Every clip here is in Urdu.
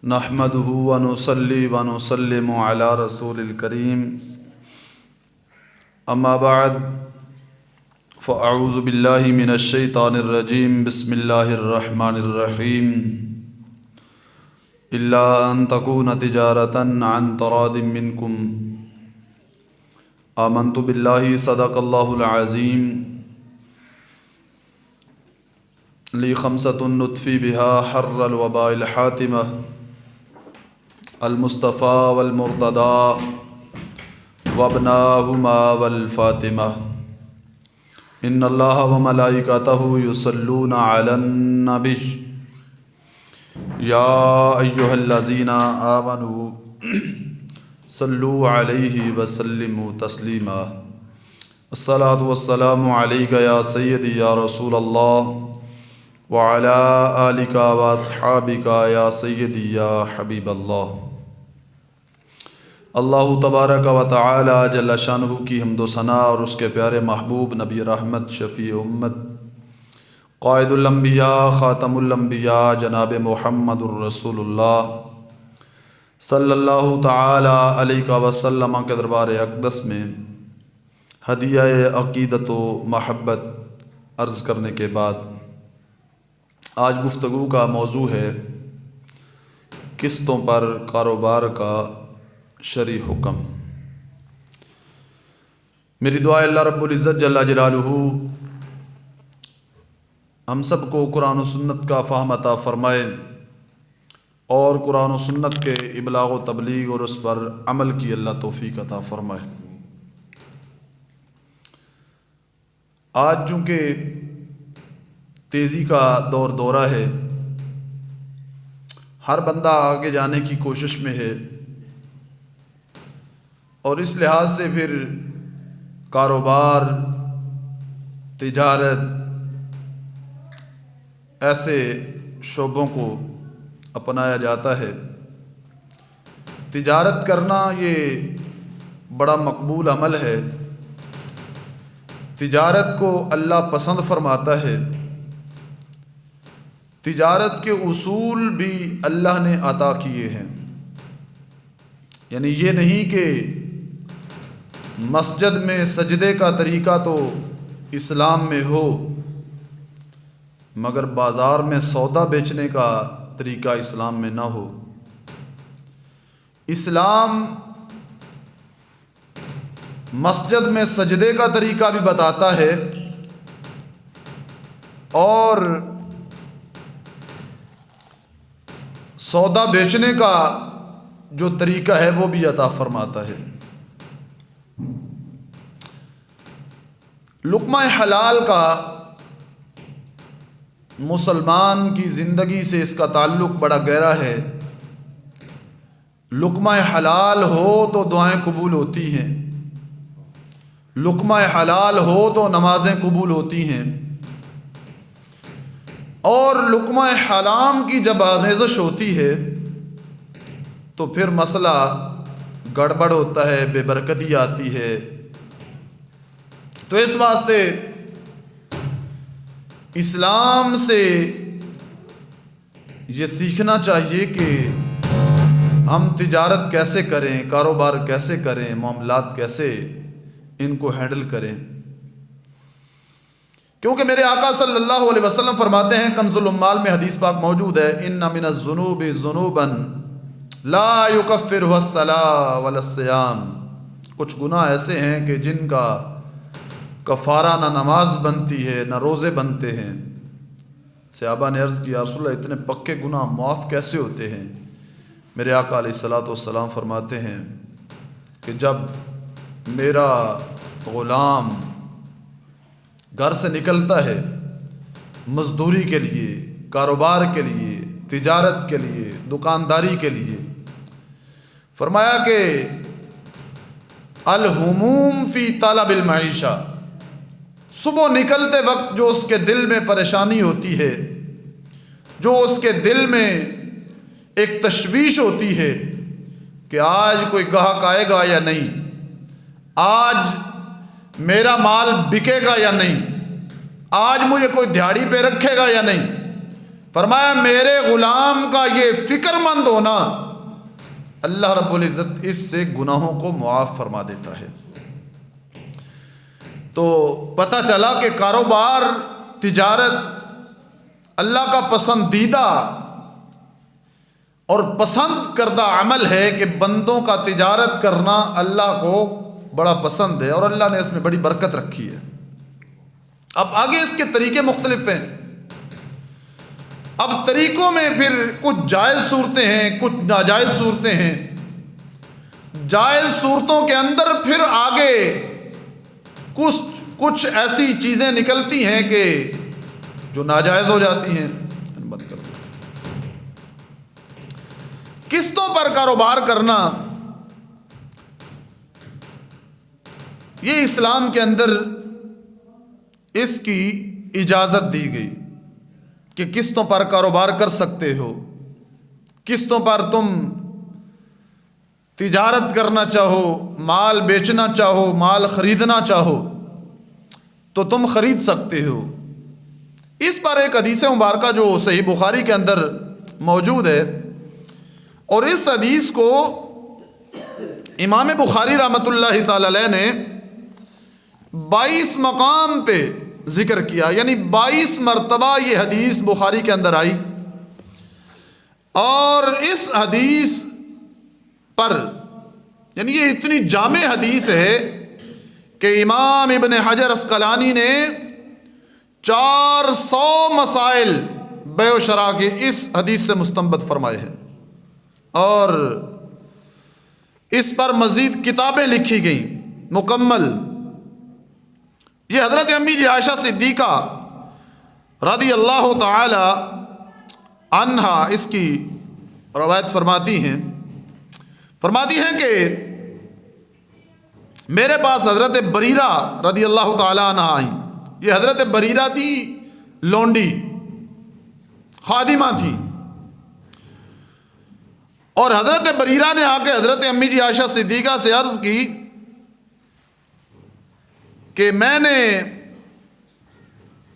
نحمده ونصلي ونسلم على رسول الكريم اما بعد فاعوذ بالله من الشيطان الرجيم بسم الله الرحمن الرحيم الا ان تكون تجارة عن تراض منكم آمنت بالله صدق الله العظيم لي خمسة نطفي بها حر الوباء الحاتمة المصطفى والمرتضى وابناهما والفاطمة ان الله وملائكته يصلون على النبي يا ايها الذين آمنوا صلوا عليه وسلموا تسليما الصلاة والسلام عليك يا سيدي يا رسول الله وعلى آلك واصحابك يا سيدي يا حبيب الله۔ اللہ تبارک و تعالی جل شانہ کی حمد و ثنا اور اس کے پیارے محبوب نبی رحمت شفیع امت قائد الانبیاء خاتم الانبیاء جناب محمد الرسول اللہ صلی اللہ تعالی علیہ وسلم کے دربار اقدس میں ہدیہ عقیدت و محبت عرض کرنے کے بعد آج گفتگو کا موضوع ہے قسطوں پر کاروبار کا شرعی حکم۔ میری دعا اللہ رب العزت جل جلالہ ہم سب کو قرآن و سنت کا فہم عطا فرمائے اور قرآن و سنت کے ابلاغ و تبلیغ اور اس پر عمل کی اللہ توفیق عطا فرمائے۔ آج چونکہ تیزی کا دورہ ہے، ہر بندہ آگے جانے کی کوشش میں ہے اور اس لحاظ سے پھر کاروبار تجارت ایسے شعبوں کو اپنایا جاتا ہے۔ تجارت کرنا یہ بڑا مقبول عمل ہے، تجارت کو اللہ پسند فرماتا ہے، تجارت کے اصول بھی اللہ نے عطا کیے ہیں۔ یعنی یہ نہیں کہ مسجد میں سجدے کا طریقہ تو اسلام میں ہو مگر بازار میں سودا بیچنے کا طریقہ اسلام میں نہ ہو۔ اسلام مسجد میں سجدے کا طریقہ بھی بتاتا ہے اور سودا بیچنے کا جو طریقہ ہے وہ بھی عطا فرماتا ہے۔ لقمہ حلال کا مسلمان کی زندگی سے اس کا تعلق بڑا گہرا ہے۔ لقمہ حلال ہو تو دعائیں قبول ہوتی ہیں، لقمہ حلال ہو تو نمازیں قبول ہوتی ہیں، اور لقمہ حرام کی جب آمیزش ہوتی ہے تو پھر مسئلہ گڑبڑ ہوتا ہے، بے برکتی آتی ہے۔ تو اس واسطے اسلام سے یہ سیکھنا چاہیے کہ ہم تجارت کیسے کریں، کاروبار کیسے کریں، معاملات کیسے ان کو ہینڈل کریں، کیونکہ میرے آقا صلی اللہ علیہ وسلم فرماتے ہیں، کنز الاموال میں حدیث پاک موجود ہے، ان من الذنوب ذنوبا لا یکفرها الصلاۃ ولا الصیام۔ کچھ گناہ ایسے ہیں کہ جن کا کفارہ نہ نماز بنتی ہے نہ روزے بنتے ہیں۔ صحابہ نے عرض کیا، رسول اللہ اتنے پکے گناہ معاف کیسے ہوتے ہیں؟ میرے آقا علیہ الصلوۃ والسلام فرماتے ہیں کہ جب میرا غلام گھر سے نکلتا ہے مزدوری کے لیے، کاروبار کے لیے، تجارت کے لیے، دکانداری کے لیے، فرمایا کہ الہموم فی طلب المعیشہ، صبح نکلتے وقت جو اس کے دل میں پریشانی ہوتی ہے، جو اس کے دل میں ایک تشویش ہوتی ہے کہ آج کوئی گاہک آئے گا یا نہیں، آج میرا مال بکے گا یا نہیں، آج مجھے کوئی دیہڑی پہ رکھے گا یا نہیں، فرمایا میرے غلام کا یہ فکر مند ہونا، اللہ رب العزت اس سے گناہوں کو معاف فرما دیتا ہے۔ تو پتہ چلا کہ کاروبار، تجارت اللہ کا پسندیدہ اور پسند کردہ عمل ہے کہ بندوں کا تجارت کرنا اللہ کو بڑا پسند ہے، اور اللہ نے اس میں بڑی برکت رکھی ہے۔ اب آگے اس کے طریقے مختلف ہیں۔ اب طریقوں میں پھر کچھ جائز صورتیں ہیں، کچھ ناجائز صورتیں ہیں۔ جائز صورتوں کے اندر پھر آگے کچھ ایسی چیزیں نکلتی ہیں کہ جو ناجائز ہو جاتی ہیں۔ بند کر دو۔ قسطوں پر کاروبار کرنا، یہ اسلام کے اندر اس کی اجازت دی گئی کہ قسطوں پر کاروبار کر سکتے ہو۔ قسطوں پر تم تجارت کرنا چاہو، مال بیچنا چاہو، مال خریدنا چاہو تو تم خرید سکتے ہو۔ اس پر ایک حدیث مبارکہ جو صحیح بخاری کے اندر موجود ہے، اور اس حدیث کو امام بخاری رحمۃ اللہ تعالی علیہ نے 22 مقام پہ ذکر کیا، یعنی 22 مرتبہ یہ حدیث بخاری کے اندر آئی۔ اور اس حدیث پر یعنی یہ اتنی جامع حدیث ہے کہ امام ابن حجر عسقلانی نے 400 مسائل بیع و شراء کے اس حدیث سے مستنبط فرمائے ہیں، اور اس پر مزید کتابیں لکھی گئیں مکمل۔ یہ حضرت امی عائشہ صدیقہ رضی اللہ تعالی عنہا اس کی روایت فرماتی ہیں کہ میرے پاس حضرت بریرہ رضی اللہ تعالی عنہا آئیں۔ یہ حضرت بریرہ تھی لونڈی، خادمہ تھی، اور حضرت بریرہ نے آ کے حضرت امی جی عائشہ صدیقہ سے عرض کی کہ میں نے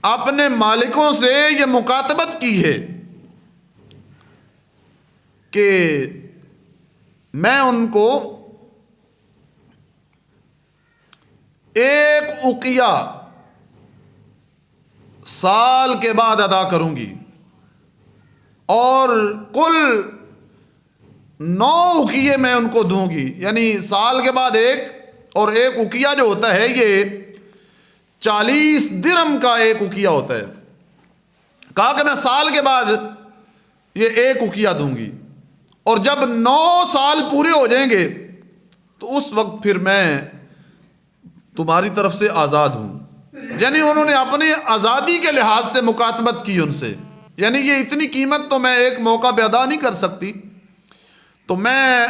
اپنے مالکوں سے یہ مکاتبت کی ہے کہ میں ان کو ایک اقیہ سال کے بعد ادا کروں گی، اور کل 9 اقیے میں ان کو دوں گی، یعنی سال کے بعد ایک، اور ایک اقیہ جو ہوتا ہے یہ 40 درہم کا ایک اقیہ ہوتا ہے۔ کہا کہ میں سال کے بعد یہ ایک اقیہ دوں گی، اور جب 9 سال پورے ہو جائیں گے تو اس وقت پھر میں تمہاری طرف سے آزاد ہوں۔ یعنی انہوں نے اپنی آزادی کے لحاظ سے مکاتبت کی ان سے، یعنی یہ اتنی قیمت تو میں ایک موقع پہ ادا نہیں کر سکتی، تو میں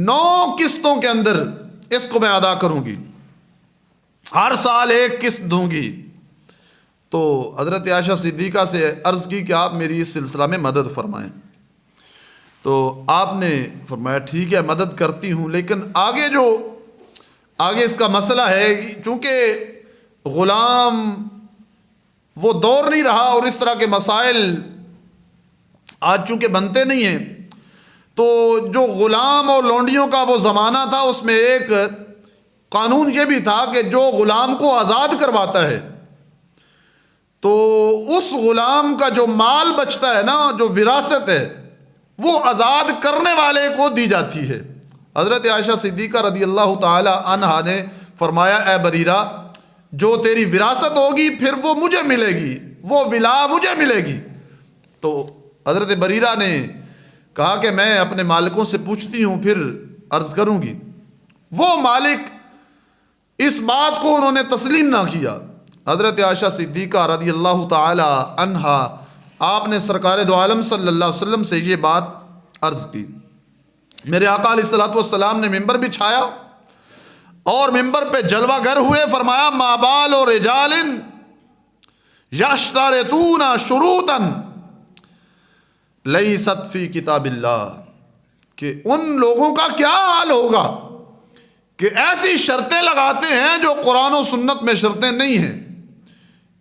9 قسطوں کے اندر اس کو میں ادا کروں گی، ہر سال ایک قسط دوں گی۔ تو حضرت عائشہ صدیقہ سے عرض کی کہ آپ میری اس سلسلہ میں مدد فرمائیں۔ تو آپ نے فرمایا ٹھیک ہے مدد کرتی ہوں، لیکن آگے اس کا مسئلہ ہے، چونکہ غلام وہ دور نہیں رہا اور اس طرح کے مسائل آج چونکہ بنتے نہیں ہیں، تو جو غلام اور لونڈیوں کا وہ زمانہ تھا اس میں ایک قانون یہ بھی تھا کہ جو غلام کو آزاد کرواتا ہے تو اس غلام کا جو مال بچتا ہے نا، جو وراثت ہے، وہ آزاد کرنے والے کو دی جاتی ہے۔ حضرت عائشہ صدیقہ رضی اللہ تعالی عنہا نے فرمایا اے بریرہ، جو تیری وراثت ہوگی پھر وہ مجھے ملے گی، وہ ولا مجھے ملے گی۔ تو حضرت بریرہ نے کہا کہ میں اپنے مالکوں سے پوچھتی ہوں پھر عرض کروں گی۔ وہ مالک اس بات کو انہوں نے تسلیم نہ کیا۔ حضرت عائشہ صدیقہ رضی اللہ تعالی عنہا آپ نے سرکار دو عالم صلی اللہ علیہ وسلم سے یہ بات عرض کی۔ میرے آقا علیہ الصلوۃ والسلام نے ممبر بچھایا اور ممبر پہ جلوہ گر ہوئے، فرمایا ما بال رجال یشترطون شروطا لیست فی کتاب اللہ، کہ ان لوگوں کا کیا حال ہوگا کہ ایسی شرطیں لگاتے ہیں جو قرآن و سنت میں شرطیں نہیں ہیں۔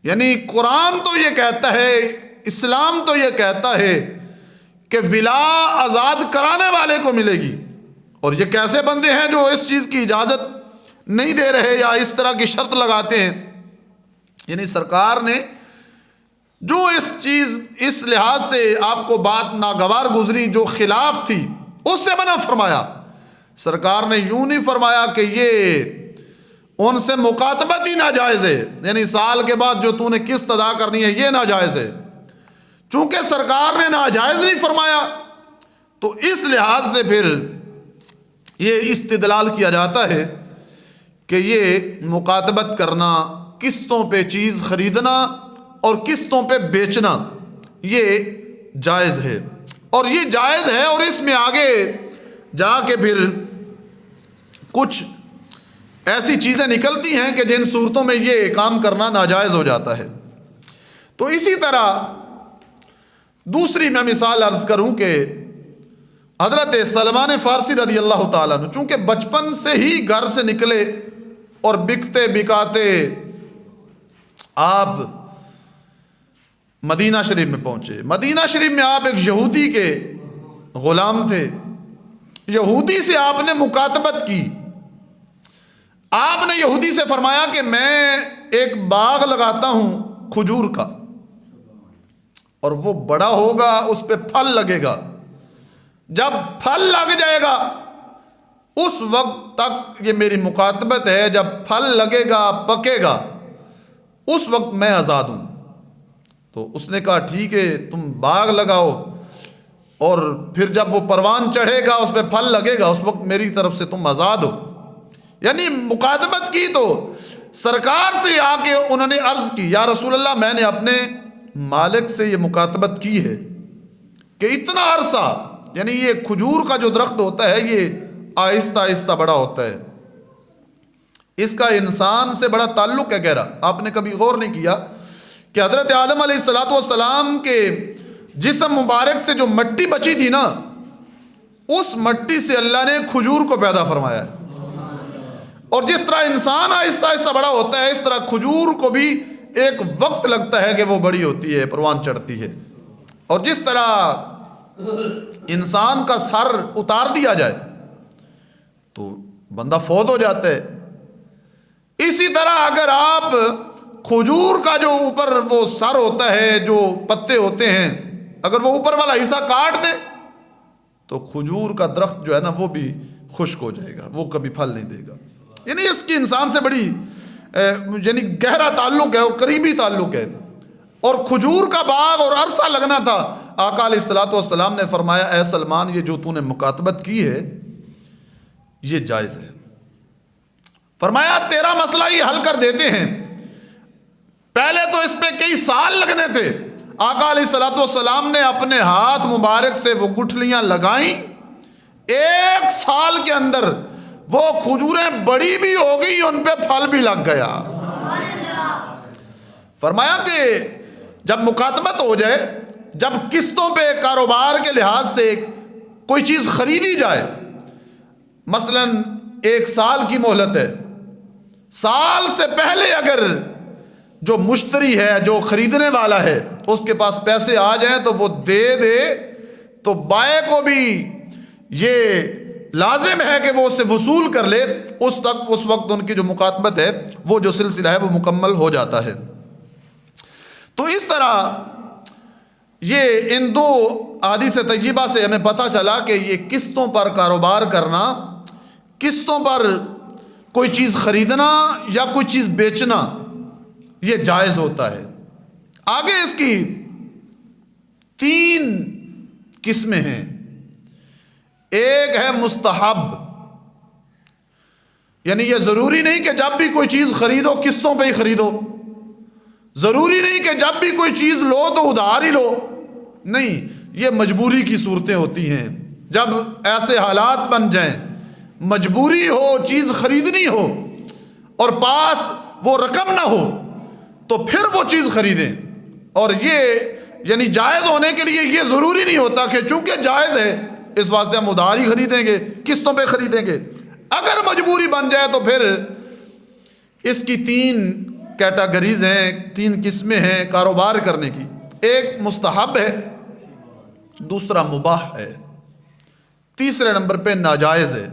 یعنی قرآن تو یہ کہتا ہے، اسلام تو یہ کہتا ہے کہ ولا آزاد کرانے والے کو ملے گی. اور یہ کیسے بندے ہیں جو اس چیز کی اجازت نہیں دے رہے یا اس طرح کی شرط لگاتے ہیں؟ یعنی سرکار نے جو اس لحاظ سے آپ کو بات ناگوار گزری، جو خلاف تھی، اس سے منع فرمایا. سرکار نے یوں نہیں فرمایا کہ یہ ان سے مکاتبت ہی ناجائز ہے، یعنی سال کے بعد جو تو نے قسط ادا کرنی ہے یہ ناجائز ہے. چونکہ سرکار نے ناجائز نہیں فرمایا تو اس لحاظ سے پھر یہ استدلال کیا جاتا ہے کہ یہ مکاتبت کرنا، قسطوں پہ چیز خریدنا اور قسطوں پہ بیچنا یہ جائز ہے. اور یہ جائز ہے، اور اس میں آگے جا کے پھر کچھ ایسی چیزیں نکلتی ہیں کہ جن صورتوں میں یہ کام کرنا ناجائز ہو جاتا ہے. تو اسی طرح دوسری میں مثال عرض کروں کہ حضرت سلمان فارسی رضی اللہ تعالیٰ عنہ چونکہ بچپن سے ہی گھر سے نکلے اور بکتے بکاتے آپ مدینہ شریف میں پہنچے. مدینہ شریف میں آپ ایک یہودی کے غلام تھے. یہودی سے آپ نے مکاتبت کی. آپ نے یہودی سے فرمایا کہ میں ایک باغ لگاتا ہوں کھجور کا، اور وہ بڑا ہوگا، اس پہ پھل لگے گا. جب پھل لگ جائے گا اس وقت تک یہ میری مکاتبت ہے، جب پھل لگے گا، پکے گا، اس وقت میں آزاد ہوں. تو اس نے کہا ٹھیک ہے تم باغ لگاؤ، اور پھر جب وہ پروان چڑھے گا، اس پہ پھل لگے گا، اس وقت میری طرف سے تم آزاد ہو. یعنی مکاتبت کی. تو سرکار سے آ کے انہوں نے عرض کی یا رسول اللہ میں نے اپنے مالک سے یہ مکاتبت کی ہے کہ اتنا عرصہ، یعنی یہ کھجور کا جو درخت ہوتا ہے یہ آہستہ آہستہ بڑا ہوتا ہے، اس کا انسان سے بڑا تعلق ہے گہرا. آپ نے کبھی غور نہیں کیا کہ حضرت آدم علیہ السلام کے جسم مبارک سے جو مٹی بچی تھی نا، اس مٹی سے اللہ نے کھجور کو پیدا فرمایا ہے. اور جس طرح انسان آہستہ آہستہ بڑا ہوتا ہے، اس طرح کھجور کو بھی ایک وقت لگتا ہے کہ وہ بڑی ہوتی ہے، پروان چڑھتی ہے. اور جس طرح انسان کا سر اتار دیا جائے تو بندہ فوت ہو جاتا ہے، اسی طرح اگر آپ کھجور کا جو اوپر وہ سر ہوتا ہے، جو پتے ہوتے ہیں، اگر وہ اوپر والا حصہ کاٹ دے تو کھجور کا درخت جو ہے نا وہ بھی خشک ہو جائے گا، وہ کبھی پھل نہیں دے گا. یعنی اس کی انسان سے بڑی یعنی گہرا تعلق ہے اور قریبی تعلق ہے. اور کھجور کا باغ اور عرصہ لگنا تھا. آقا علیہ الصلوۃ والسلام نے فرمایا اے سلمان یہ جو تو نے مکاتبت کی ہے یہ جائز ہے. فرمایا تیرا مسئلہ یہ حل کر دیتے ہیں. پہلے تو اس پہ کئی سال لگنے تھے. آقا علیہ الصلوۃ والسلام نے اپنے ہاتھ مبارک سے وہ گٹھلیاں لگائیں، 1 سال کے اندر وہ کھجوریں بڑی بھی ہو گئی، ان پہ پھل بھی لگ گیا. فرمایا کہ جب مکاتبت ہو جائے، جب قسطوں پہ کاروبار کے لحاظ سے کوئی چیز خریدی جائے، مثلا 1 سال کی مہلت ہے، سال سے پہلے اگر جو مشتری ہے، جو خریدنے والا ہے، اس کے پاس پیسے آ جائیں تو وہ دے دے، تو بائے کو بھی یہ لازم ہے کہ وہ اس سے وصول کر لے. اس وقت ان کی جو مکاتبت ہے، وہ جو سلسلہ ہے وہ مکمل ہو جاتا ہے. تو اس طرح یہ ان 2 احادیث طیبہ سے ہمیں پتہ چلا کہ یہ قسطوں پر کاروبار کرنا، قسطوں پر کوئی چیز خریدنا یا کوئی چیز بیچنا یہ جائز ہوتا ہے. آگے اس کی 3 قسمیں ہیں. ایک ہے مستحب، یعنی یہ ضروری نہیں کہ جب بھی کوئی چیز خریدو قسطوں پہ ہی خریدو، ضروری نہیں کہ جب بھی کوئی چیز لو تو ادھار ہی لو، نہیں، یہ مجبوری کی صورتیں ہوتی ہیں. جب ایسے حالات بن جائیں، مجبوری ہو، چیز خریدنی ہو اور پاس وہ رقم نہ ہو تو پھر وہ چیز خریدیں. اور یہ یعنی جائز ہونے کے لیے یہ ضروری نہیں ہوتا کہ چونکہ جائز ہے اس واسطے ہم ادھار ہی خریدیں گے، قسطوں پہ خریدیں گے. اگر مجبوری بن جائے تو پھر اس کی 3 کیٹیگریز ہیں، 3 قسمیں ہیں کاروبار کرنے کی. ایک مستحب ہے دوسرا مباح ہے، تیسرے نمبر پہ ناجائز ہے۔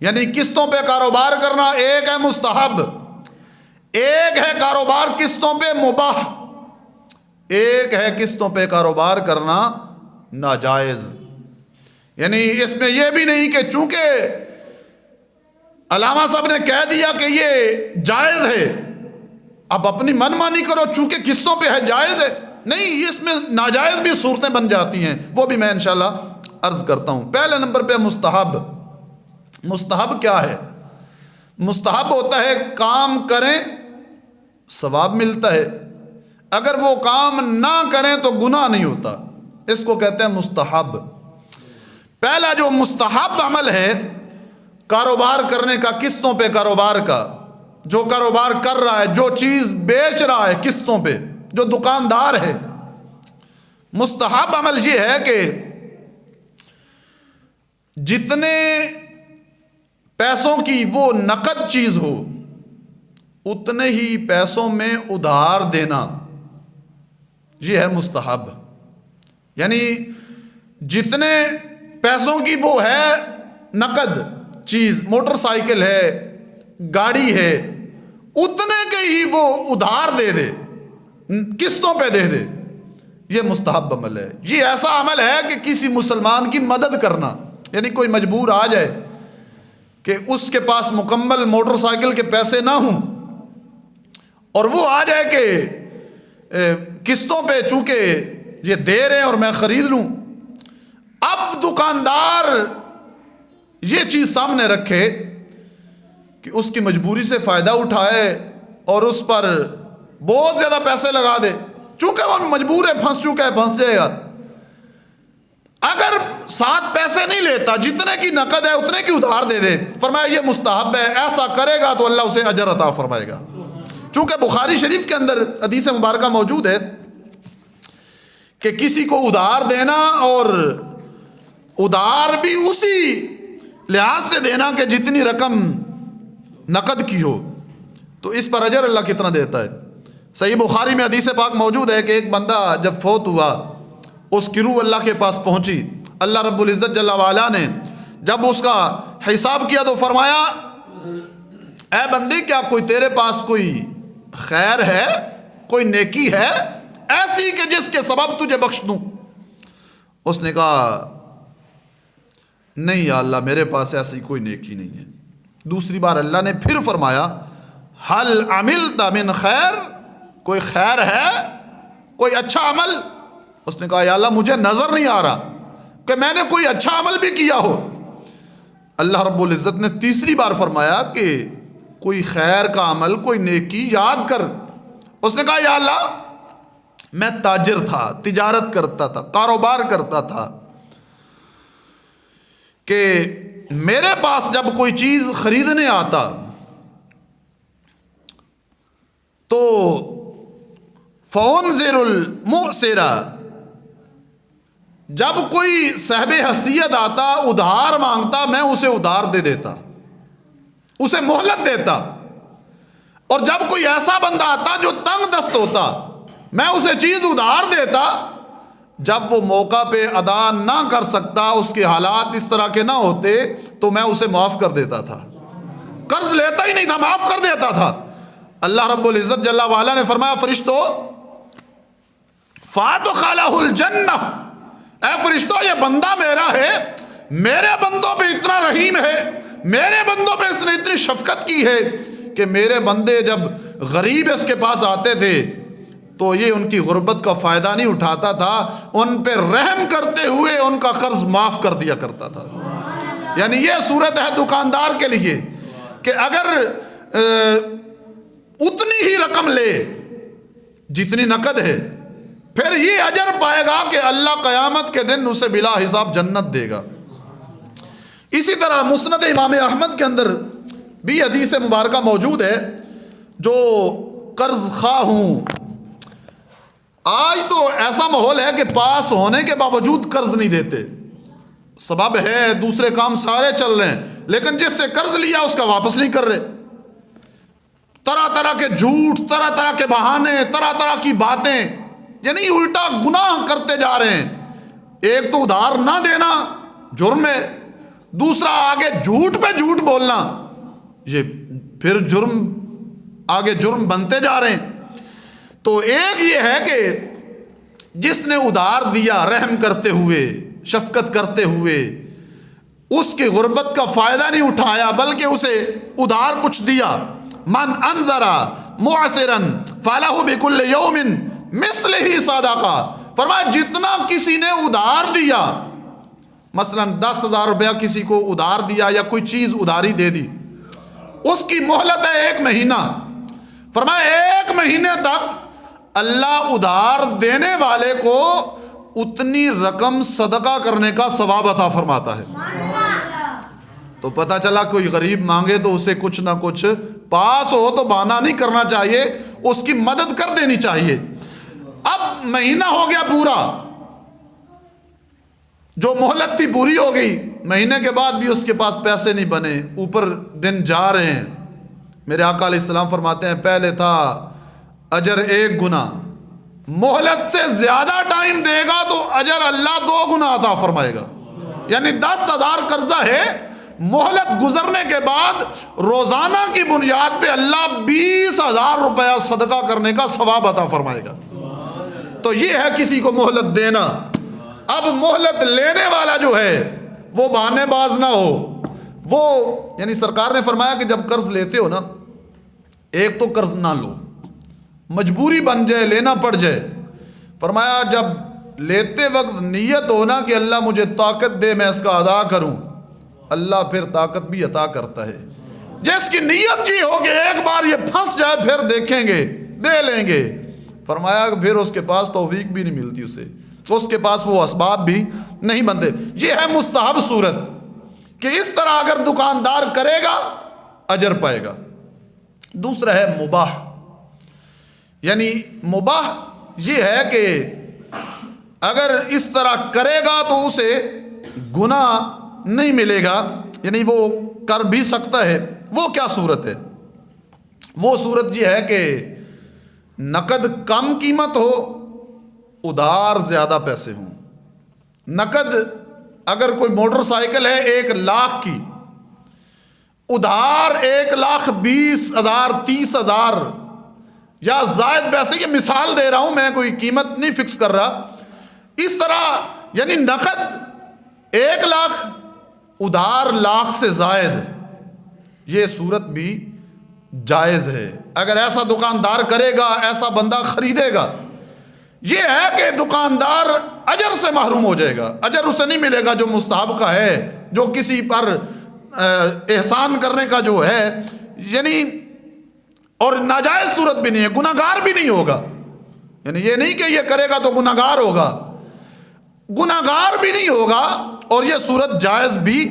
یعنی قسطوں پہ کاروبار کرنا ایک ہے مستحب، ایک ہے کاروبار قسطوں پہ مباح، ایک ہے قسطوں پہ کاروبار کرنا ناجائز۔ یعنی اس میں یہ بھی نہیں کہ چونکہ علامہ صاحب نے کہہ دیا کہ یہ جائز ہے اب اپنی من مانی کرو، چونکہ قسطوں پہ ہے جائز ہے، نہیں، اس میں ناجائز بھی صورتیں بن جاتی ہیں، وہ بھی میں انشاءاللہ عرض کرتا ہوں۔ پہلے نمبر پہ مستحب۔ مستحب کیا ہے؟ مستحب ہوتا ہے کام کریں ثواب ملتا ہے، اگر وہ کام نہ کریں تو گناہ نہیں ہوتا، اس کو کہتے ہیں مستحب۔ پہلا جو مستحب عمل ہے کاروبار کرنے کا، قسطوں پہ کاروبار کا، جو کاروبار کر رہا ہے، جو چیز بیچ رہا ہے قسطوں پہ، جو دکاندار ہے، مستحب عمل یہ ہے کہ جتنے پیسوں کی وہ نقد چیز ہو اتنے ہی پیسوں میں ادھار دینا، یہ ہے مستحب۔ یعنی جتنے پیسوں کی وہ ہے نقد چیز، موٹر سائیکل ہے، گاڑی ہے، اتنے کے ہی وہ ادھار دے دے، قسطوں پہ دے دے، یہ مستحب عمل ہے۔ یہ ایسا عمل ہے کہ کسی مسلمان کی مدد کرنا، یعنی کوئی مجبور آ جائے کہ اس کے پاس مکمل موٹر سائیکل کے پیسے نہ ہوں اور وہ آ جائے کہ قسطوں پہ چونکہ یہ دے رہے ہیں اور میں خرید لوں، اب دکاندار یہ چیز سامنے رکھے کہ اس کی مجبوری سے فائدہ اٹھائے اور اس پر بہت زیادہ پیسے لگا دے، چونکہ وہ مجبور ہے، پھنس چکا ہے، پھنس جائے گا۔ اگر ساتھ پیسے نہیں لیتا، جتنے کی نقد ہے اتنے کی ادھار دے دے، فرمایا یہ مستحب ہے، ایسا کرے گا تو اللہ اسے اجر عطا فرمائے گا۔ چونکہ بخاری شریف کے اندر حدیث مبارکہ موجود ہے کہ کسی کو ادھار دینا، اور ادھار بھی اسی لحاظ سے دینا کہ جتنی رقم نقد کی ہو، تو اس پر اجر اللہ کتنا دیتا ہے۔ صحیح بخاری میں حدیث پاک موجود ہے کہ ایک بندہ جب فوت ہوا، اس کی روح اللہ کے پاس پہنچی، اللہ رب العزت جل وعلا نے جب اس کا حساب کیا تو فرمایا، اے بندی کیا کوئی تیرے پاس کوئی خیر ہے، کوئی نیکی ہے ایسی کہ جس کے سبب تجھے بخش دوں؟ اس نے کہا نہیں یا اللہ، میرے پاس ایسی کوئی نیکی نہیں ہے۔ دوسری بار اللہ نے پھر فرمایا، حل عملت من خیر، کوئی خیر ہے، کوئی اچھا عمل؟ اس نے کہا یا اللہ مجھے نظر نہیں آ رہا کہ میں نے کوئی اچھا عمل بھی کیا ہو۔ اللہ رب العزت نے تیسری بار فرمایا کہ کوئی خیر کا عمل، کوئی نیکی یاد کر۔ اس نے کہا یا اللہ میں تاجر تھا، تجارت کرتا تھا، کاروبار کرتا تھا، کہ میرے پاس جب کوئی چیز خریدنے آتا تو فَأُنذِرُ الْمُعْسِرَ، جب کوئی صاحب حیثیت آتا ادھار مانگتا میں اسے ادھار دے دیتا، اسے مہلت دیتا، اور جب کوئی ایسا بندہ آتا جو تنگ دست ہوتا میں اسے چیز ادھار دیتا، جب وہ موقع پہ ادا نہ کر سکتا، اس کے حالات اس طرح کے نہ ہوتے تو میں اسے معاف کر دیتا تھا، قرض لیتا ہی نہیں تھا، معاف کر دیتا تھا۔ اللہ رب العزت جل وعلا نے فرمایا فرشتو فَأَدْخَلَهُ الْجَنَّةَ، اے فرشتو یہ بندہ میرا ہے، میرے بندوں پہ اتنا رحیم ہے، میرے بندوں پہ اس نے اتنی شفقت کی ہے کہ میرے بندے جب غریب اس کے پاس آتے تھے تو یہ ان کی غربت کا فائدہ نہیں اٹھاتا تھا، ان پہ رحم کرتے ہوئے ان کا قرض معاف کر دیا کرتا تھا۔ یعنی یہ صورت ہے دکاندار کے لیے کہ اگر اتنی ہی رقم لے جتنی نقد ہے، پھر یہ اجر پائے گا کہ اللہ قیامت کے دن اسے بلا حساب جنت دے گا۔ اسی طرح مسند امام احمد کے اندر بھی حدیث مبارکہ موجود ہے، جو قرض خواہ ہوں، آج تو ایسا ماحول ہے کہ پاس ہونے کے باوجود قرض نہیں دیتے، سبب ہے دوسرے کام سارے چل رہے ہیں، لیکن جس سے قرض لیا اس کا واپس نہیں کر رہے، طرح طرح کے جھوٹ، طرح طرح کے بہانے، طرح طرح کی باتیں، یعنی الٹا گناہ کرتے جا رہے ہیں۔ ایک تو ادھار نہ دینا جرم ہے، دوسرا آگے جھوٹ پہ جھوٹ بولنا، یہ پھر جرم آگے جرم بنتے جا رہے ہیں۔ تو ایک یہ ہے کہ جس نے ادھار دیا رحم کرتے ہوئے، شفقت کرتے ہوئے، اس کی غربت کا فائدہ نہیں اٹھایا بلکہ اسے ادھار کچھ دیا۔ من انذر معسرا فلہ بکل یوم مثلہ صدقہ، فرمایا جتنا کسی نے ادھار دیا، مثلا 10,000 روپیہ کسی کو ادھار دیا یا کوئی چیز ادھاری دے دی، اس کی مہلت ہے 1 مہینہ، فرمایا 1 مہینے تک اللہ ادھار دینے والے کو اتنی رقم صدقہ کرنے کا ثواب عطا فرماتا ہے۔ تو پتہ چلا کوئی غریب مانگے تو اسے کچھ نہ کچھ پاس ہو تو بہانہ نہیں کرنا چاہیے، اس کی مدد کر دینی چاہیے۔ اب مہینہ ہو گیا پورا، جو مہلت تھی پوری ہو گئی، مہینے کے بعد بھی اس کے پاس پیسے نہیں بنے، اوپر دن جا رہے ہیں۔ میرے آقا علیہ السلام فرماتے ہیں پہلے تھا اجر 1 گنا، مہلت سے زیادہ ٹائم دے گا تو اجر اللہ 2 گنا عطا فرمائے گا۔ یعنی 10,000 قرضہ ہے، مہلت گزرنے کے بعد روزانہ کی بنیاد پہ اللہ 20,000 روپیہ صدقہ کرنے کا ثواب عطا فرمائے گا۔ تو یہ ہے کسی کو مہلت دینا۔ اب مہلت لینے والا جو ہے وہ بہانے باز نہ ہو، وہ یعنی سرکار نے فرمایا کہ جب قرض لیتے ہو نا، ایک تو قرض نہ لو، مجبوری بن جائے لینا پڑ جائے، فرمایا جب لیتے وقت نیت ہونا کہ اللہ مجھے طاقت دے میں اس کا ادا کروں، اللہ پھر طاقت بھی عطا کرتا ہے۔ جس کی نیت جی ہو کہ ایک بار یہ پھنس جائے پھر دیکھیں گے دے لیں گے، فرمایا کہ پھر اس کے پاس توفیق بھی نہیں ملتی، اسے اس کے پاس وہ اسباب بھی نہیں بنتے۔ یہ ہے مستحب صورت کہ اس طرح اگر دکاندار کرے گا اجر پائے گا۔ دوسرا ہے مباح، یعنی مباح یہ ہے کہ اگر اس طرح کرے گا تو اسے گناہ نہیں ملے گا، یعنی وہ کر بھی سکتا ہے۔ وہ کیا صورت ہے؟ وہ صورت یہ ہے کہ نقد کم قیمت ہو، ادھار زیادہ پیسے ہوں۔ نقد اگر کوئی موٹر سائیکل ہے 1 لاکھ کی، ادھار 1,20,000 30,000 یا زائد پیسے، یہ مثال دے رہا ہوں میں، کوئی قیمت نہیں فکس کر رہا۔ اس طرح یعنی نقد 1 لاکھ، ادھار لاکھ سے زائد، یہ صورت بھی جائز ہے۔ اگر ایسا دکاندار کرے گا، ایسا بندہ خریدے گا، یہ ہے کہ دکاندار اجر سے محروم ہو جائے گا، اجر اسے نہیں ملے گا جو مستحب کا ہے، جو کسی پر احسان کرنے کا جو ہے، یعنی اور ناجائز صورت بھی نہیں ہے، گناہگار بھی نہیں ہوگا۔ یعنی یہ نہیں کہ یہ کرے گا تو گناہگار ہوگا، گناہگار بھی نہیں ہوگا، اور یہ صورت جائز بھی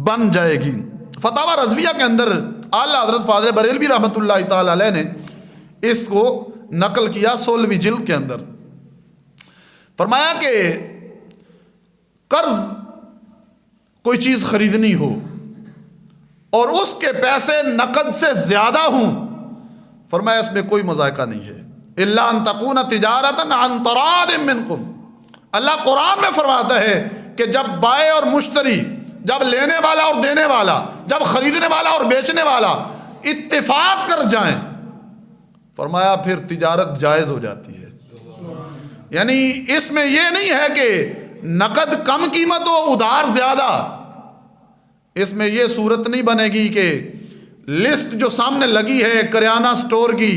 بن جائے گی۔ فتاوی رضویہ کے اندر اعلیٰ حضرت فاضل بریلوی رحمۃ اللہ تعالی علیہ نے اس کو نقل کیا 16ویں جلد کے اندر، فرمایا کہ قرض کوئی چیز خریدنی ہو اور اس کے پیسے نقد سے زیادہ ہوں، فرمایا اس میں کوئی مذائقہ نہیں ہے، الا ان تکون تجارتا عن تراض منکم۔ اللہ قرآن میں فرماتا ہے کہ جب بائع اور مشتری، جب لینے والا اور دینے والا، جب خریدنے والا اور بیچنے والا اتفاق کر جائیں، فرمایا پھر تجارت جائز ہو جاتی ہے۔ یعنی اس میں یہ نہیں ہے کہ نقد کم قیمت ہو ادھار زیادہ، اس میں یہ صورت نہیں بنے گی کہ لسٹ جو سامنے لگی ہے کریانہ سٹور کی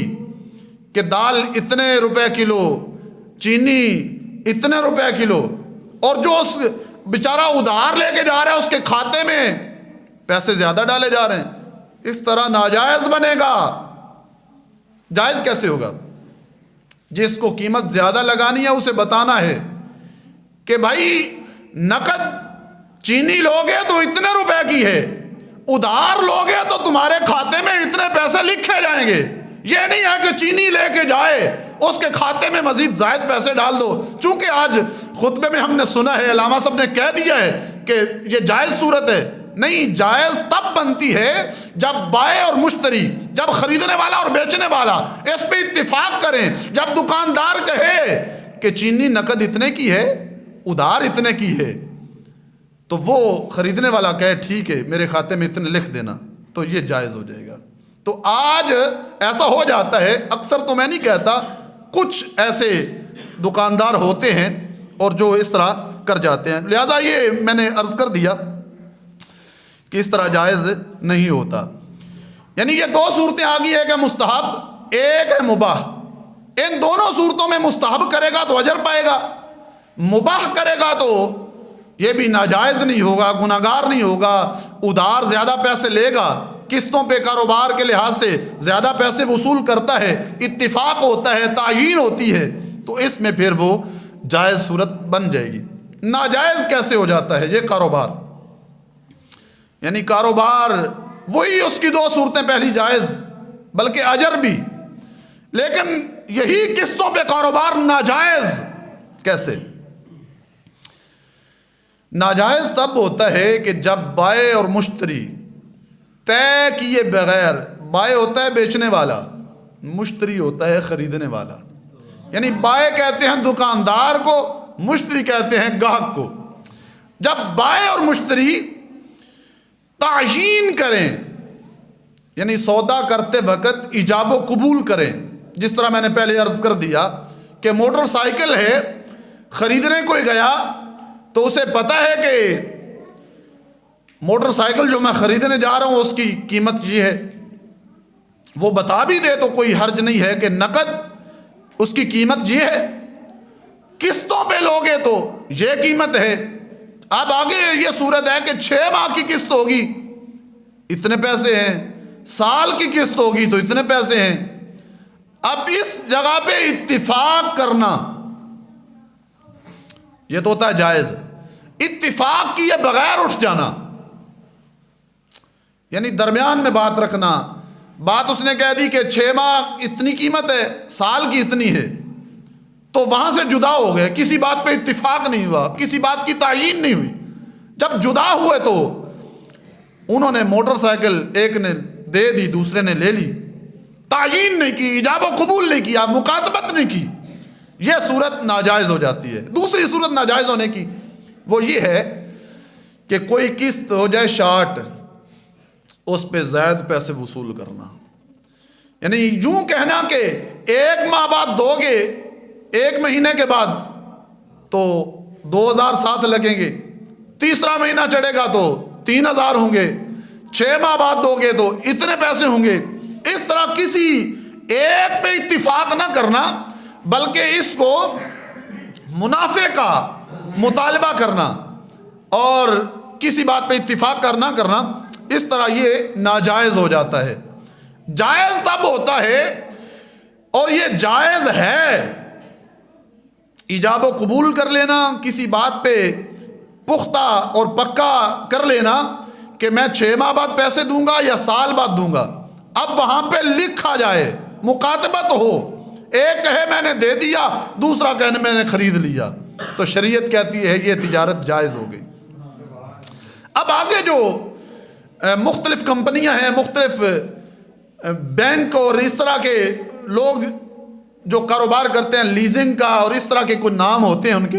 کہ دال اتنے روپے کلو، چینی اتنے روپے کلو، اور جو اس بیچارہ ادھار لے کے جا رہا ہے اس کے کھاتے میں پیسے زیادہ ڈالے جا رہے ہیں، اس طرح ناجائز بنے گا۔ جائز کیسے ہوگا؟ جس کو قیمت زیادہ لگانی ہے اسے بتانا ہے کہ بھائی نقد چینی لوگے تو اتنے روپے کی ہے، ادھار لوگے تو تمہارے کھاتے میں اتنے پیسے لکھے جائیں گے۔ یہ نہیں ہے کہ چینی لے کے جائے اس کے کھاتے میں مزید زائد پیسے ڈال دو، چونکہ آج خطبے میں ہم نے سنا ہے، علامہ صاحب نے کہہ دیا ہے کہ یہ جائز صورت ہے۔ نہیں، جائز تب بنتی ہے جب بائع اور مشتری، جب خریدنے والا اور بیچنے والا اس پہ اتفاق کریں، جب دکاندار کہے کہ چینی نقد اتنے کی ہے ادھار اتنے کی ہے تو وہ خریدنے والا کہے ٹھیک ہے میرے کھاتے میں اتنے لکھ دینا، تو یہ جائز ہو جائے گا۔ تو آج ایسا ہو جاتا ہے، اکثر تو میں نہیں کہتا، کچھ ایسے دکاندار ہوتے ہیں اور جو اس طرح کر جاتے ہیں، لہذا یہ میں نے عرض کر دیا کہ اس طرح جائز نہیں ہوتا۔ یعنی یہ دو صورتیں آ گئی، ایک ہے مستحب، ایک ہے مباح۔ ان دونوں صورتوں میں مستحب کرے گا تو اجر پائے گا، مباح کرے گا تو یہ بھی ناجائز نہیں ہوگا، گناہگار نہیں ہوگا، ادھار زیادہ پیسے لے گا، قسطوں پہ کاروبار کے لحاظ سے زیادہ پیسے وصول کرتا ہے، اتفاق ہوتا ہے، تعیین ہوتی ہے، تو اس میں پھر وہ جائز صورت بن جائے گی۔ ناجائز کیسے ہو جاتا ہے یہ کاروبار؟ یعنی کاروبار وہی اس کی دو صورتیں پہلی جائز بلکہ اجر بھی، لیکن یہی قسطوں پہ کاروبار ناجائز کیسے؟ ناجائز تب ہوتا ہے کہ جب بائع اور مشتری طے کیے بغیر، بائع ہوتا ہے بیچنے والا، مشتری ہوتا ہے خریدنے والا، یعنی بائع کہتے ہیں دکاندار کو، مشتری کہتے ہیں گاہک کو۔ جب بائع اور مشتری تعیین کریں، یعنی سودا کرتے وقت ایجاب و قبول کریں، جس طرح میں نے پہلے عرض کر دیا کہ موٹر سائیکل ہے، خریدنے کوئی گیا تو اسے پتہ ہے کہ موٹر سائیکل جو میں خریدنے جا رہا ہوں اس کی قیمت یہ ہے، وہ بتا بھی دے تو کوئی حرج نہیں ہے کہ نقد اس کی قیمت یہ ہے، قسطوں پہ لوگے تو یہ قیمت ہے۔ اب آگے یہ صورت ہے کہ 6 ماہ کی قسط ہوگی اتنے پیسے ہیں، سال کی قسط ہوگی تو اتنے پیسے ہیں۔ اب اس جگہ پہ اتفاق کرنا یہ تو ہوتا ہے جائز، اتفاق کیے بغیر اٹھ جانا، یعنی درمیان میں بات رکھنا، بات اس نے کہہ دی کہ 6 ماہ اتنی قیمت ہے، سال کی اتنی ہے، تو وہاں سے جدا ہو گئے، کسی بات پہ اتفاق نہیں ہوا، کسی بات کی تعیین نہیں ہوئی۔ جب جدا ہوئے تو انہوں نے موٹر سائیکل ایک نے دے دی، دوسرے نے لے لی، تعیین نہیں کی، ایجاب و قبول نہیں کیا، مکاتبت نہیں کی، یہ صورت ناجائز ہو جاتی ہے۔ دوسری صورت ناجائز ہونے کی وہ یہ ہے کہ کوئی قسط ہو جائے شارٹ، اس پہ زائد پیسے وصول کرنا، یعنی یوں کہنا کہ 1 ماہ بعد دو گے، 1 مہینے کے بعد تو 2007 لگیں گے، تیسرا مہینہ چڑھے گا تو 3000 ہوں گے، 6 ماہ بعد دو گے تو اتنے پیسے ہوں گے۔ اس طرح کسی ایک پہ اتفاق نہ کرنا بلکہ اس کو منافع کا مطالبہ کرنا اور کسی بات پہ اتفاق کرنا، اس طرح یہ ناجائز ہو جاتا ہے۔ جائز تب ہوتا ہے، اور یہ جائز ہے، ایجاب و قبول کر لینا، کسی بات پہ پختہ اور پکا کر لینا کہ میں 6 ماہ بعد پیسے دوں گا یا سال بعد دوں گا۔ اب وہاں پہ لکھا جائے، مکاتبت ہو، ایک کہے میں نے دے دیا، دوسرا کہنے میں نے خرید لیا، تو شریعت کہتی ہے یہ تجارت جائز ہو گئی۔ اب آگے جو مختلف کمپنیاں ہیں، مختلف بینک اور اس طرح کے لوگ جو کاروبار کرتے ہیں لیزنگ کا اور اس طرح کے کچھ نام ہوتے ہیں ان کے،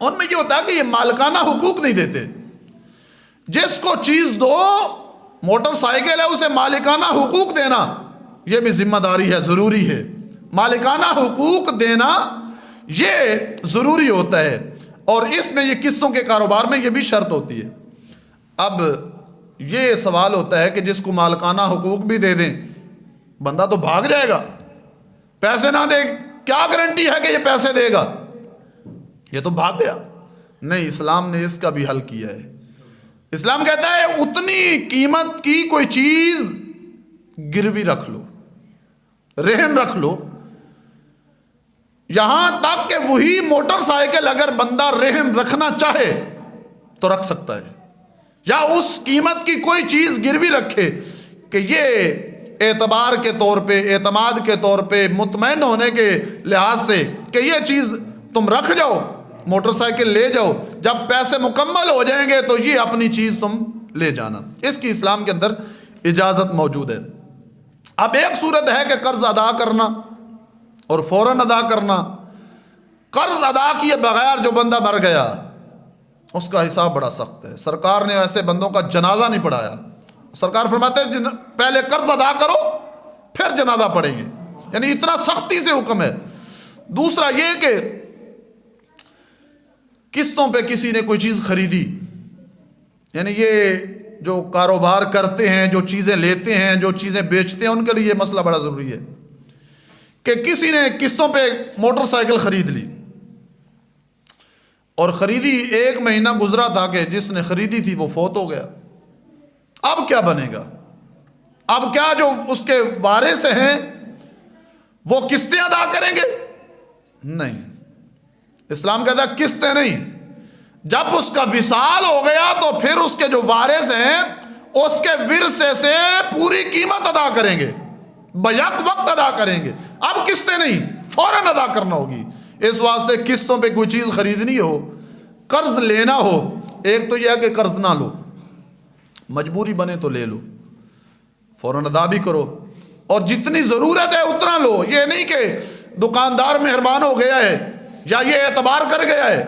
ان میں یہ ہوتا ہے کہ یہ مالکانہ حقوق نہیں دیتے۔ جس کو چیز دو، موٹر سائیکل ہے، اسے مالکانہ حقوق دینا یہ بھی ذمہ داری ہے، ضروری ہے۔ مالکانہ حقوق دینا یہ ضروری ہوتا ہے، اور اس میں یہ قسطوں کے کاروبار میں یہ بھی شرط ہوتی ہے۔ اب یہ سوال ہوتا ہے کہ جس کو مالکانہ حقوق بھی دے دیں، بندہ تو بھاگ جائے گا، پیسے نہ دے، کیا گارنٹی ہے کہ یہ پیسے دے گا، یہ تو بھاگ گیا۔ نہیں، اسلام نے اس کا بھی حل کیا ہے۔ اسلام کہتا ہے اتنی قیمت کی کوئی چیز گروی رکھ لو، رہن رکھ لو، یہاں تک کہ وہی موٹر سائیکل اگر بندہ رہن رکھنا چاہے تو رکھ سکتا ہے، یا اس قیمت کی کوئی چیز گروی رکھے کہ یہ اعتبار کے طور پہ، اعتماد کے طور پہ، مطمئن ہونے کے لحاظ سے کہ یہ چیز تم رکھ جاؤ، موٹر سائیکل لے جاؤ، جب پیسے مکمل ہو جائیں گے تو یہ اپنی چیز تم لے جانا۔ اس کی اسلام کے اندر اجازت موجود ہے۔ اب ایک صورت ہے کہ قرض ادا کرنا اور فوراً ادا کرنا، قرض ادا کیے بغیر جو بندہ مر گیا اس کا حساب بڑا سخت ہے. سرکار نے ایسے بندوں کا جنازہ نہیں پڑھایا. سرکار فرماتے ہیں پہلے قرض ادا کرو پھر جنازہ پڑھیں گے. یعنی اتنا سختی سے حکم ہے. دوسرا یہ کہ قسطوں پہ کسی نے کوئی چیز خریدی، یعنی یہ جو کاروبار کرتے ہیں، جو چیزیں لیتے ہیں، جو چیزیں بیچتے ہیں، ان کے لیے یہ مسئلہ بڑا ضروری ہے کہ کسی نے قسطوں پہ موٹر سائیکل خرید لی اور خریدی، 1 مہینہ گزرا تھا کہ جس نے خریدی تھی وہ فوت ہو گیا. اب کیا بنے گا؟ اب کیا جو اس کے وارث ہیں وہ قسطیں ادا کریں گے؟ نہیں. اسلام کہتا ہے قسطیں نہیں. جب اس کا وصال ہو گیا تو پھر اس کے جو وارث ہیں اس کے ورثے سے پوری قیمت ادا کریں گے، بیک وقت ادا کریں گے. اب قسطیں نہیں، فوراً ادا کرنا ہوگی. اس واسطے قسطوں پہ کوئی چیز خریدنی ہو، قرض لینا ہو، ایک تو یہ ہے کہ قرض نہ لو، مجبوری بنے تو لے لو، فوراً ادا بھی کرو، اور جتنی ضرورت ہے اتنا لو. یہ نہیں کہ دکاندار مہربان ہو گیا ہے یا یہ اعتبار کر گیا ہے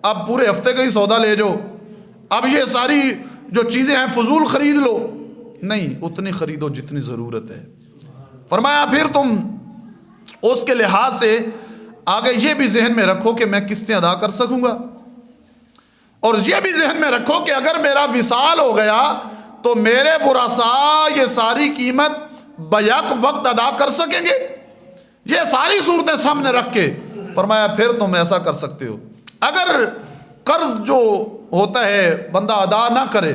اب پورے ہفتے کا ہی سودا لے جاؤ، اب یہ ساری جو چیزیں ہیں فضول خرید لو. نہیں، اتنی خریدو جتنی ضرورت ہے. فرمایا پھر تم اس کے لحاظ سے آگے یہ بھی ذہن میں رکھو کہ میں قسطیں ادا کر سکوں گا، اور یہ بھی ذہن میں رکھو کہ اگر میرا وصال ہو گیا تو میرے ورثاء یہ ساری قیمت بیک وقت ادا کر سکیں گے. یہ ساری صورتیں سامنے رکھ کے فرمایا پھر تم ایسا کر سکتے ہو. اگر قرض جو ہوتا ہے بندہ ادا نہ کرے،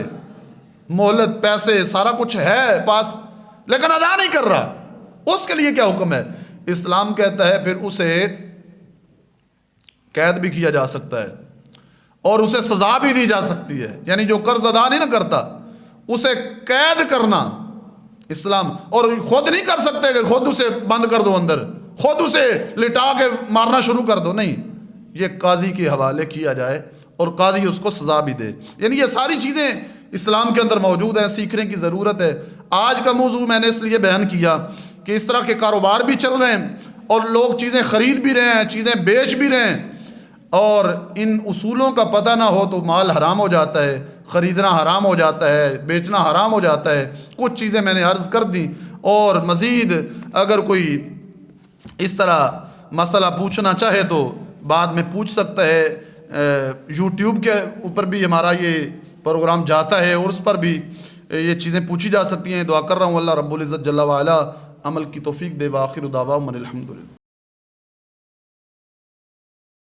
مہلت، پیسے، سارا کچھ ہے پاس لیکن ادا نہیں کر رہا، اس کے لیے کیا حکم ہے؟ اسلام کہتا ہے پھر اسے قید بھی کیا جا سکتا ہے اور اسے سزا بھی دی جا سکتی ہے. یعنی جو قرض ادا نہیں نہ کرتا اسے قید کرنا اسلام، اور خود نہیں کر سکتے کہ خود اسے بند کر دو اندر، خود اسے لٹا کے مارنا شروع کر دو. نہیں، یہ قاضی کے حوالے کیا جائے اور قاضی اس کو سزا بھی دے. یعنی یہ ساری چیزیں اسلام کے اندر موجود ہیں، سیکھنے کی ضرورت ہے. آج کا موضوع میں نے اس لیے بیان کیا کہ اس طرح کے کاروبار بھی چل رہے ہیں اور لوگ چیزیں خرید بھی رہے ہیں، چیزیں بیچ بھی رہے ہیں، اور ان اصولوں کا پتہ نہ ہو تو مال حرام ہو جاتا ہے، خریدنا حرام ہو جاتا ہے، بیچنا حرام ہو جاتا ہے. کچھ چیزیں میں نے عرض کر دی، اور مزید اگر کوئی اس طرح مسئلہ پوچھنا چاہے تو بعد میں پوچھ سکتا ہے. یوٹیوب کے اوپر بھی ہمارا یہ پروگرام جاتا ہے اور اس پر بھی یہ چیزیں پوچھی جا سکتی ہیں. دعا کر رہا ہوں اللہ رب العزت جل وعلا عمل کی توفیق دے. وآخر دعواہم الحمدللہ.